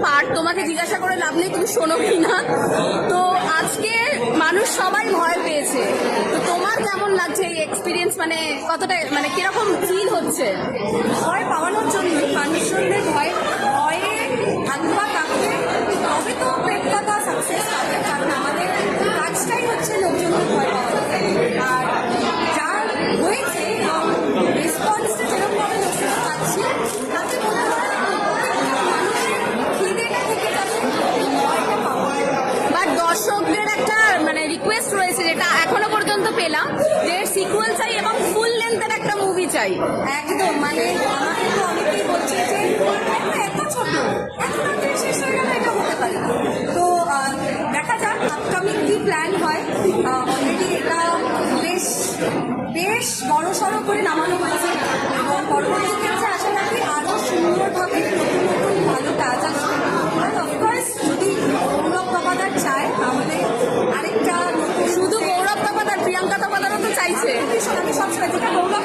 Part, তোমাকে জিজ্ঞাসা করে লাভ নেই তুমি শোনো কিনা। তো আজকে মানুষ সবাই ভয় পেয়েছে, তো তোমার কেমন লাগছে এই এক্সপিরিয়েন্স, মানে কতটা, মানে কিরকম ফিল হচ্ছে? ভয় পাওয়ানোর জন্য মানুষজনদের ভয়ে হাত পা কাঁপবে, তবে তো প্রেমকথা সাকসেস পাবে। কারণ আমাদের কাজটাই হচ্ছে লোকজনকে ভয় পাওয়ানো। আর যা হয়েছে এবং রেসপন্সটা যেরকমভাবে লোকজন পাচ্ছে, তাতে মনে হয় মানুষের খিদেটা থেকে যাবে, ভয়টা পাওয়া। বাট দর্শকদের একটা মানে রিকোয়েস্ট রয়েছে, যেটা এখনো পর্যন্ত পেলাম, যে সিকুয়েল চাই এবং ফুল লেন্থের একটা মুভি চাই। একদম, মানে আমাকে তো অনেকেই বলছে যে এত ছোট, এত তাড়াতাড়ি শেষ হয়ে গেল, এটা হতে পারে না। তো দেখা যাক আপকামিং কি প্ল্যান হয়। অলরেডি এটা বেশ বেশ বড় সড়ো করে নামানো হয়েছে এবং পরবর্তী ক্ষেত্রে আশা রাখি আরও সুন্দরভাবে নতুন নতুন ভালো কাজ আসবে। আর অফকোর্স যদি গৌরব তপাদার চায় তাহলে আরেকটা নতুন, শুধু গৌরব তপাদার, প্রিয়াঙ্কা তপাদারও তো চাইছে। আমি সবসময় যেটা গৌরব